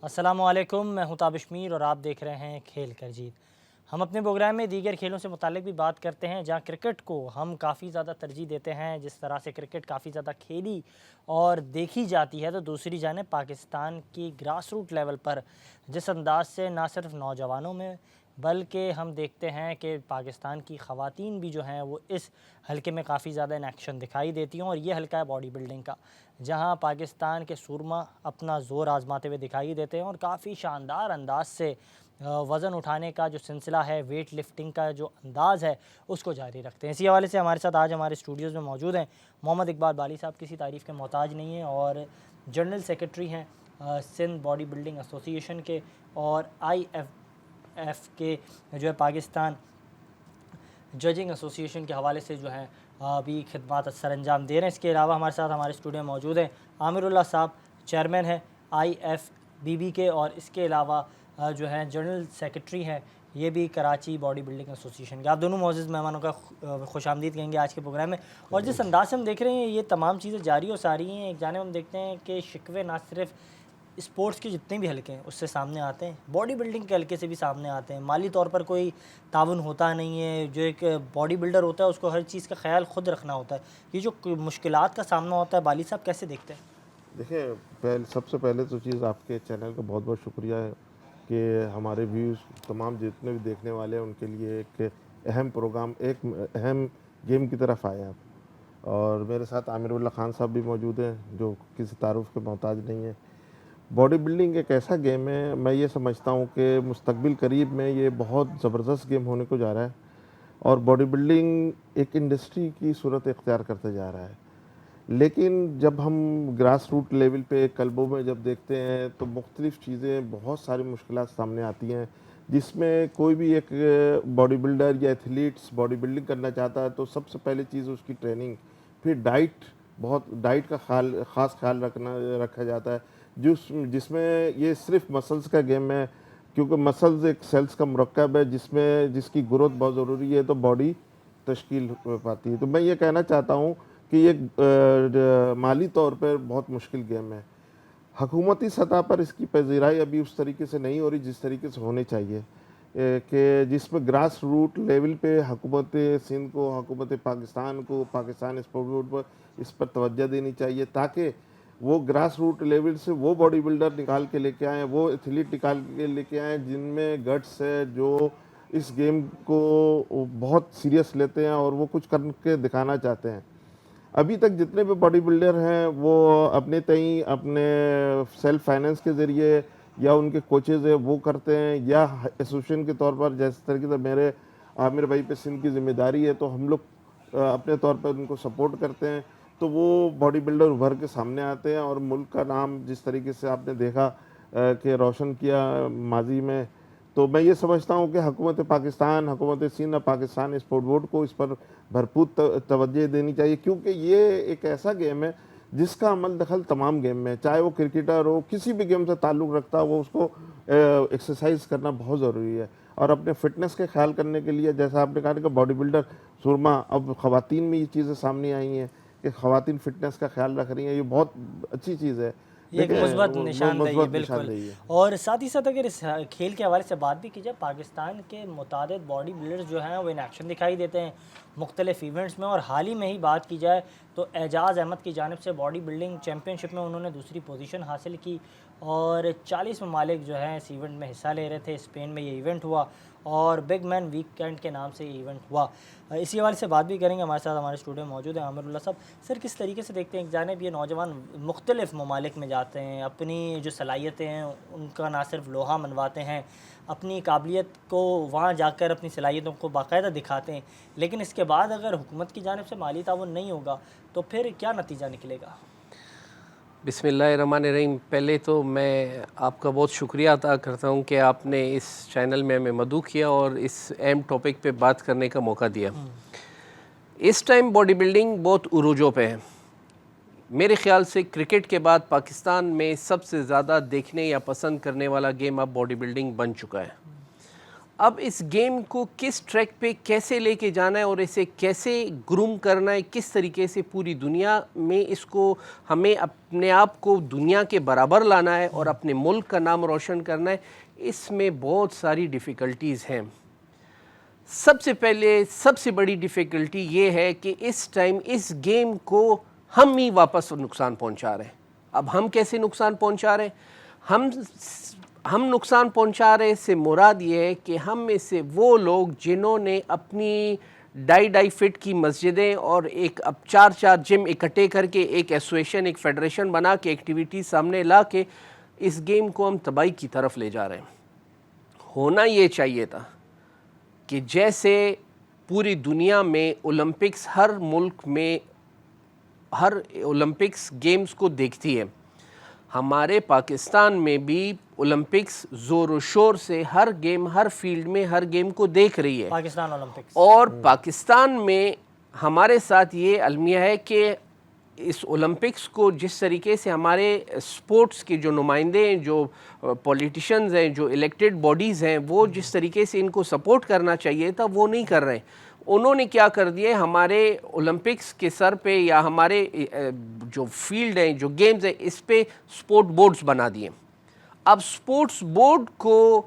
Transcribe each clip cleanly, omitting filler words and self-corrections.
السلام علیکم، میں ہوں تابش میر اور آپ دیکھ رہے ہیں کھیل کر جیت۔ ہم اپنے پروگرام میں دیگر کھیلوں سے متعلق بھی بات کرتے ہیں، جہاں کرکٹ کو ہم کافی زیادہ ترجیح دیتے ہیں۔ جس طرح سے کرکٹ کافی زیادہ کھیلی اور دیکھی جاتی ہے، تو دوسری جانب پاکستان کی گراس روٹ لیول پر جس انداز سے نہ صرف نوجوانوں میں بلکہ ہم دیکھتے ہیں کہ پاکستان کی خواتین بھی جو ہیں وہ اس حلقے میں کافی زیادہ ان ایکشن دکھائی دیتی ہیں، اور یہ حلقہ ہے باڈی بلڈنگ کا، جہاں پاکستان کے سورما اپنا زور آزماتے ہوئے دکھائی دیتے ہیں اور کافی شاندار انداز سے وزن اٹھانے کا جو سلسلہ ہے، ویٹ لفٹنگ کا جو انداز ہے، اس کو جاری رکھتے ہیں۔ اسی حوالے سے ہمارے ساتھ آج ہمارے اسٹوڈیوز میں موجود ہیں محمد اقبال بالی صاحب، کسی تعریف کے محتاج نہیں ہیں اور جنرل سیکرٹری ہیں سندھ باڈی بلڈنگ ایسوسی ایشن کے، اور IFF کے جو ہے پاکستان ججنگ ایسوسی ایشن کے حوالے سے جو ہے ابھی خدمات سر انجام دے رہے ہیں۔ اس کے علاوہ ہمارے ساتھ ہمارے اسٹوڈیو میں موجود ہیں عامر اللہ صاحب، چیئرمین ہیں IFBB کے، اور اس کے علاوہ جو ہے جنرل سیکرٹری ہیں یہ بھی کراچی باڈی بلڈنگ ایسوسی ایشن کے۔ آپ دونوں معزز مہمانوں کا خوش آمدید کہیں گے آج کے پروگرام میں۔ اور جس انداز سے ہم دیکھ رہے ہیں یہ تمام چیزیں جاری و ساری ہیں، ایک جانب ہم دیکھتے ہیں کہ شکوے نہ صرف اسپورٹس کے جتنے بھی حلقے ہیں اس سے سامنے آتے ہیں، باڈی بلڈنگ کے حلقے سے بھی سامنے آتے ہیں۔ مالی طور پر کوئی تعاون ہوتا نہیں ہے، جو ایک باڈی بلڈر ہوتا ہے اس کو ہر چیز کا خیال خود رکھنا ہوتا ہے۔ یہ جو مشکلات کا سامنا ہوتا ہے، بالی صاحب کیسے دیکھتے ہیں؟ دیکھیں، سب سے پہلے تو چیز آپ کے چینل کا بہت بہت شکریہ ہے کہ ہمارے ویوز تمام جتنے بھی دیکھنے والے ہیں ان کے لیے ایک اہم پروگرام، ایک اہم گیم کی طرف آئے ہیں آپ۔ اور میرے ساتھ عامر اللہ خان صاحب بھی موجود ہیں جو کسی تعارف کے محتاج نہیں ہیں۔ باڈی بلڈنگ ایک ایسا گیم ہے، میں یہ سمجھتا ہوں کہ مستقبل قریب میں یہ بہت زبردست گیم ہونے کو جا رہا ہے، اور باڈی بلڈنگ ایک انڈسٹری کی صورت اختیار کرتے جا رہا ہے۔ لیکن جب ہم گراس روٹ لیول پہ کلبوں میں جب دیکھتے ہیں تو مختلف چیزیں، بہت ساری مشکلات سامنے آتی ہیں، جس میں کوئی بھی ایک باڈی بلڈر یا ایتھلیٹس باڈی بلڈنگ کرنا چاہتا ہے تو سب سے پہلے چیز اس کی ٹریننگ، پھر ڈائٹ کا خاص خیال رکھا جاتا ہے، جس میں یہ صرف مسلز کا گیم ہے، کیونکہ مسلز ایک سیلز کا مرکب ہے جس کی گروتھ بہت ضروری ہے تو باڈی تشکیل پاتی ہے۔ تو میں یہ کہنا چاہتا ہوں کہ یہ مالی طور پر بہت مشکل گیم ہے۔ حکومتی سطح پر اس کی پذیرائی ابھی اس طریقے سے نہیں ہو رہی جس طریقے سے ہونی چاہیے، کہ جس میں گراس روٹ لیول پہ حکومت سندھ کو، حکومت پاکستان کو، پاکستان اسپورٹ بورڈ پر اس پر توجہ دینی چاہیے، تاکہ وہ گراس روٹ لیول سے وہ باڈی بلڈر نکال کے لے کے آئیں، وہ ایتھلیٹ نکال کے لے کے آئیں جن میں گٹس ہے، جو اس گیم کو بہت سیریس لیتے ہیں اور وہ کچھ کر کے دکھانا چاہتے ہیں۔ ابھی تک جتنے بھی باڈی بلڈر ہیں وہ اپنے اپنے سیلف فائننس کے ذریعے یا ان کے کوچز ہیں وہ کرتے ہیں، یا ایسوسیشن کے طور پر جیسے طریقے سے میرے عامر بھائی پہ سندھ کی ذمہ داری ہے تو ہم لوگ اپنے طور پر ان کو سپورٹ کرتے ہیں، تو وہ باڈی بلڈر ابھر کے سامنے آتے ہیں اور ملک کا نام جس طریقے سے آپ نے دیکھا کہ روشن کیا ماضی میں۔ تو میں یہ سمجھتا ہوں کہ حکومت پاکستان، حکومت سندھ اور پاکستان اسپورٹ بورڈ کو اس پر بھرپور توجہ دینی چاہیے، کیونکہ یہ ایک ایسا گیم ہے جس کا عمل دخل تمام گیم میں، چاہے وہ کرکٹر ہو، کسی بھی گیم سے تعلق رکھتا ہو، وہ اس کو ایکسرسائز کرنا بہت ضروری ہے۔ اور اپنے فٹنس کے خیال کرنے کے لیے، جیسا آپ نے کہا کہ باڈی بلڈر سرما، اب خواتین میں یہ چیزیں سامنے آئی ہیں کہ خواتین فٹنس کا خیال رکھ رہی ہیں، یہ بہت اچھی چیز ہے۔ یہ ایک مثبت نشاندہی ہے، بالکل۔ نشاندہی ہے۔ اور ساتھ ہی ساتھ اگر اس کھیل کے حوالے سے بات بھی کی جائے، پاکستان کے متعدد باڈی بلڈرز جو ہیں وہ ان ایکشن دکھائی دیتے ہیں مختلف ایونٹس میں، اور حال ہی میں ہی بات کی جائے تو اعجاز احمد کی جانب سے باڈی بلڈنگ چیمپئن شپ میں انہوں نے دوسری پوزیشن حاصل کی، اور 40 ممالک جو ہیں اس ایونٹ میں حصہ لے رہے تھے۔ اسپین میں یہ ایونٹ ہوا اور بگ مین ویکینڈ کے نام سے یہ ایونٹ ہوا۔ اسی حوالے سے بات بھی کریں گے، ہمارے ساتھ ہمارے اسٹوڈیو میں موجود ہیں عامر اللہ صاحب۔ سر، کس طریقے سے دیکھتے ہیں ایک جانب یہ نوجوان مختلف ممالک میں جاتے ہیں، اپنی جو صلاحیتیں ہیں ان کا نہ صرف لوہا منواتے ہیں، اپنی قابلیت کو وہاں جا کر اپنی صلاحیتوں کو باقاعدہ دکھاتے ہیں، لیکن اس کے بعد اگر حکومت کی جانب سے مالی تعاون نہیں ہوگا تو پھر کیا نتیجہ نکلے گا؟ بسم اللہ الرحمن الرحیم۔ پہلے تو میں آپ کا بہت شکریہ ادا کرتا ہوں کہ آپ نے اس چینل میں ہمیں مدعو کیا اور اس اہم ٹاپک پہ بات کرنے کا موقع دیا۔ اس ٹائم باڈی بلڈنگ بہت عروجوں پہ ہے۔ میرے خیال سے کرکٹ کے بعد پاکستان میں سب سے زیادہ دیکھنے یا پسند کرنے والا گیم اب باڈی بلڈنگ بن چکا ہے، اب اس گیم کو کس ٹریک پہ کیسے لے کے جانا ہے اور اسے کیسے گروم کرنا ہے, کس طریقے سے پوری دنیا میں اس کو ہمیں اپنے آپ کو دنیا کے برابر لانا ہے اور اپنے ملک کا نام روشن کرنا ہے, اس میں بہت ساری ڈیفیکلٹیز ہیں. سب سے پہلے سب سے بڑی ڈیفیکلٹی یہ ہے کہ اس ٹائم اس گیم کو ہم ہی واپس نقصان پہنچا رہے ہیں. اب ہم کیسے نقصان پہنچا رہے ہیں؟ ہم نقصان پہنچا رہے سے مراد یہ ہے کہ ہم میں سے وہ لوگ جنہوں نے اپنی 2.5 فٹ کی مسجدیں اور ایک اب 4 جم اکٹھے کر کے ایک ایسوسیشن, ایک فیڈریشن بنا کے ایکٹیویٹی سامنے لا کے اس گیم کو ہم تباہی کی طرف لے جا رہے ہیں. ہونا یہ چاہیے تھا کہ جیسے پوری دنیا میں اولمپکس ہر ملک میں ہر اولمپکس گیمز کو دیکھتی ہے, ہمارے پاکستان میں بھی اولمپکس زور و شور سے ہر گیم, ہر فیلڈ میں ہر گیم کو دیکھ رہی ہے. پاکستان اولمپکس اور پاکستان میں ہمارے ساتھ یہ المیہ ہے کہ اس اولمپکس کو جس طریقے سے ہمارے سپورٹس کے جو نمائندے ہیں, جو پولیٹیشنز ہیں, جو الیکٹڈ باڈیز ہیں, وہ جس طریقے سے ان کو سپورٹ کرنا چاہیے تھا وہ نہیں کر رہے. انہوں نے کیا کر دیے, ہمارے اولمپکس کے سر پہ یا ہمارے جو فیلڈ ہیں, جو گیمز ہیں, اس پہ سپورٹ بورڈز بنا دیے. اب سپورٹس بورڈ کو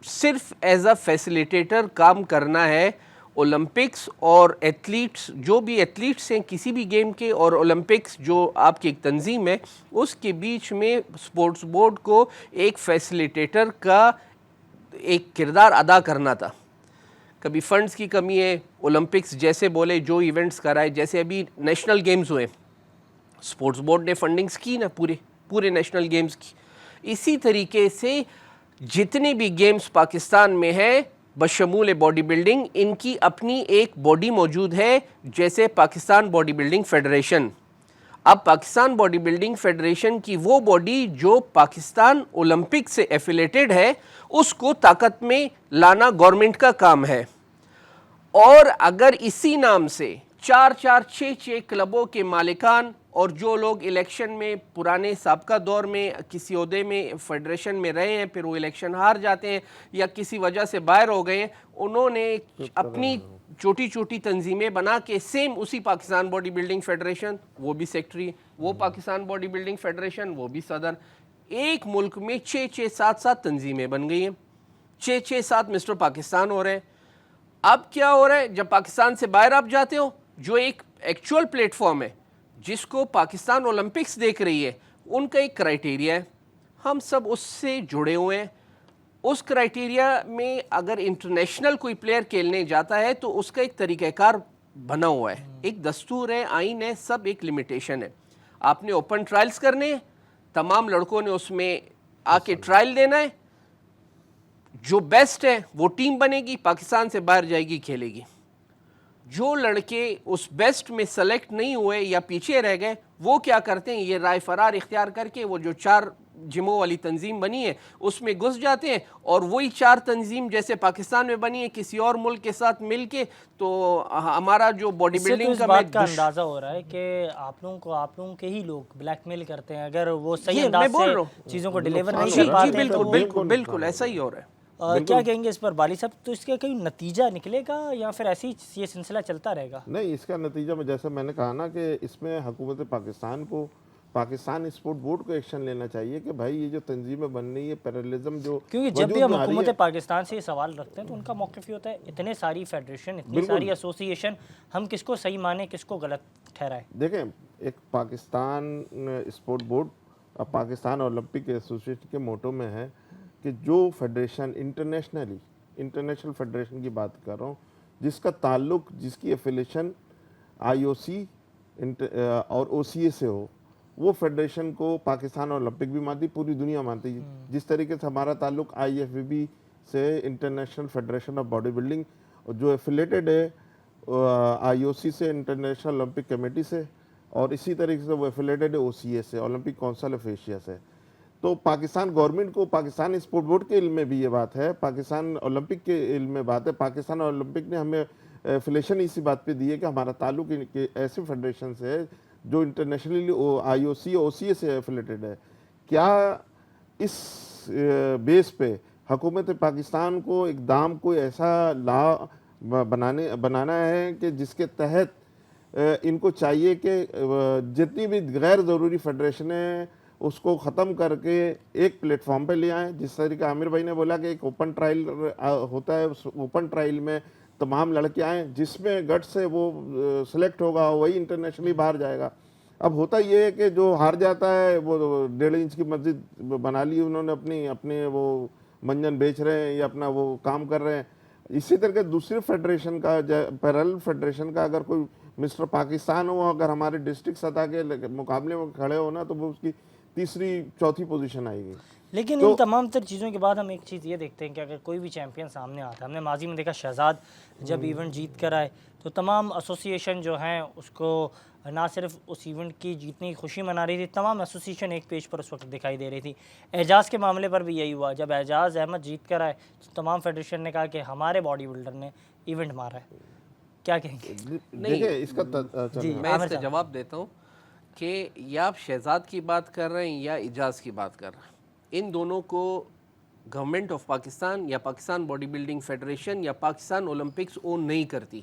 صرف ایز اے فیسیلیٹیٹر کام کرنا ہے. اولمپکس اور ایتھلیٹس, جو بھی ایتھلیٹس ہیں کسی بھی گیم کے, اور اولمپکس جو آپ کی ایک تنظیم ہے, اس کے بیچ میں سپورٹس بورڈ کو ایک فیسیلیٹیٹر کا ایک کردار ادا کرنا تھا. کبھی فنڈز کی کمی ہے, اولمپکس جیسے بولے جو ایونٹس کرائے, جیسے ابھی نیشنل گیمز ہوئے, سپورٹس بورڈ نے فنڈنگز کی نا پورے نیشنل گیمز کی. اسی طریقے سے جتنے بھی گیمز پاکستان میں ہیں بشمول باڈی بلڈنگ, ان کی اپنی ایک باڈی موجود ہے, جیسے پاکستان باڈی بلڈنگ فیڈریشن. اب پاکستان باڈی بلڈنگ فیڈریشن کی وہ باڈی جو پاکستان اولمپک سے ایفیلیٹڈ ہے, اس کو طاقت میں لانا گورنمنٹ کا کام ہے. اور اگر اسی نام سے 6 کلبوں کے مالکان اور جو لوگ الیکشن میں پرانے سابقہ دور میں کسی عہدے میں فیڈریشن میں رہے ہیں, پھر وہ الیکشن ہار جاتے ہیں یا کسی وجہ سے باہر ہو گئے ہیں, انہوں نے اپنی چھوٹی تنظیمیں بنا کے سیم اسی پاکستان باڈی بلڈنگ فیڈریشن, وہ بھی سیکٹری, وہ پاکستان باڈی بلڈنگ فیڈریشن, وہ بھی صدر, ایک ملک میں 6-7 تنظیمیں بن گئی ہیں, 6-7 مسٹر پاکستان ہو رہے ہیں. اب کیا ہو رہا ہے, جب پاکستان سے باہر آپ جاتے ہو, جو ایک ایکچوئل پلیٹ فارم ہے جس کو پاکستان اولمپکس دیکھ رہی ہے, ان کا ایک کرائیٹیریا ہے, ہم سب اس سے جڑے ہوئے ہیں. اس کرائیٹیریا میں اگر انٹرنیشنل کوئی پلیئر کھیلنے جاتا ہے تو اس کا ایک طریقہ کار بنا ہوا ہے, ایک دستور ہے, آئین ہے, سب ایک لمیٹیشن ہے. آپ نے اوپن ٹرائلز کرنے ہیں, تمام لڑکوں نے اس میں آ کے ٹرائل دینا ہے, جو بیسٹ ہے وہ ٹیم بنے گی, پاکستان سے باہر جائے گی, کھیلے گی. جو لڑکے اس بیسٹ میں سلیکٹ نہیں ہوئے یا پیچھے رہ گئے, وہ کیا کرتے ہیں, یہ رائے فرار اختیار کر کے وہ جو 4 جموں والی تنظیم بنی ہے اس میں گھس جاتے ہیں, اور وہی 4 تنظیم جیسے پاکستان میں بنی ہے کسی اور ملک کے ساتھ مل کے, تو ہمارا جو باڈی بلڈنگ کا بات کا اندازہ ہو رہا ہے کہ آپ لوگوں کے ہی لوگ بلیک میل کرتے ہیں, اگر وہ صحیح انداز سے چیزوں کو ڈیلیور نہیں کر پاتے ہیں. بالکل ایسا ہی ہو رہا ہے. کیا کہیں گے اس پر بالی صاحب, تو اس کا کوئی نتیجہ نکلے گا یا پھر ایسے ہی یہ سلسلہ چلتا رہے گا؟ نہیں, اس کا نتیجہ میں جیسے میں نے کہا نا کہ اس میں حکومت پاکستان کو, پاکستان اسپورٹ بورڈ کو ایکشن لینا چاہیے کہ بھائی یہ جو تنظیمیں بن رہی ہے, پیرالزم جو, کیونکہ جب بھی ہم حکومت پاکستان سے یہ سوال رکھتے ہیں تو ان کا موقف یہ ہوتا ہے اتنے ساری فیڈریشن, اتنی ساری ایسوسی ایشن, ہم کس کو صحیح مانیں کس کو غلط ٹھہرائیں. دیکھیں, ایک Pakistan sport board, Pakistan Olympic ایسوسی ایشن کے موٹو میں ہے کہ جو فیڈریشن انٹرنیشنل فیڈریشن کی بات کر رہا ہوں, جس کا تعلق, جس کی ایفیلیشن IOC اور OCA سے ہو, وہ فیڈریشن کو پاکستان اولمپک بھی مانتی, پوری دنیا مانتی ہے. جس طریقے سے ہمارا تعلق IFBB سے, international federation of body building, جو ایفیلیٹڈ ہے IOC سے, انٹرنیشنل اولمپک کمیٹی سے, اور اسی طریقے سے وہ ایفیلیٹڈ ہے OCA سے, اولمپک کونسل آف ایشیا سے. تو پاکستان گورنمنٹ کو, پاکستان اسپورٹ بورڈ کے علم میں بھی یہ بات ہے, پاکستان اولمپک کے علم میں بات ہے. پاکستان اولمپک نے ہمیں ایفیلیشن اسی بات پہ دی ہے کہ ہمارا تعلق ایسے فیڈریشن سے ہے جو انٹرنیشنلی IOC OCA سے ایفیلیٹڈ ہے. کیا اس بیس پہ حکومت پاکستان کو اقدام کوئی ایسا لا بنانا ہے کہ جس کے تحت ان کو چاہیے کہ جتنی بھی غیر ضروری فیڈریشنیں اس کو ختم کر کے ایک پلیٹ فارم پہ لے آئیں. جس طریقے عامر بھائی نے بولا کہ ایک اوپن ٹرائل ہوتا ہے, اس اوپن ٹرائل میں تمام لڑکے آئیں, جس میں گٹ سے وہ سلیکٹ ہوگا وہی انٹرنیشنلی باہر جائے گا. اب ہوتا یہ ہے کہ جو ہار جاتا ہے وہ 1.5 انچ کی مسجد بنا لی انہوں نے, اپنے وہ منجن بیچ رہے ہیں یا اپنا وہ کام کر رہے ہیں. اسی طرح دوسری فیڈریشن کا, پیرل فیڈریشن کا اگر کوئی مسٹر پاکستان ہو, اگر ہمارے ڈسٹرکٹ سطح کے مقابلے میں کھڑے ہونا تو وہ اس کی تیسری چوتھی پوزیشن آئے گی. لیکن ان تمام تر چیزوں کے بعد ہم ایک چیز یہ دیکھتے ہیں کہ اگر کوئی بھی چیمپئن سامنے آتا ہے, ہم نے ماضی میں دیکھا شہزاد جب ایونٹ جیت کر آئے تو تمام ایسوسیشن جو ہیں اس کو نہ صرف اس ایونٹ کی جیتنے کی خوشی منا رہی تھی, تمام ایسوسیشن ایک پیج پر اس وقت دکھائی دے رہی تھی. اعجاز کے معاملے پر بھی یہی ہوا, جب اعجاز احمد جیت کر آئے تو تمام فیڈریشن نے کہا کہ ہمارے باڈی بلڈر نے ایونٹ مارا ہے. کیا کہیں گے؟ دیکھیں اس کا میں اس کا جواب دیتا ہوں کہ یا آپ شہزاد کی بات کر رہے ہیں یا اعجاز کی بات کر رہے ہیں, ان دونوں کو گورنمنٹ آف پاکستان یا پاکستان باڈی بلڈنگ فیڈریشن یا پاکستان اولمپکس اون نہیں کرتی.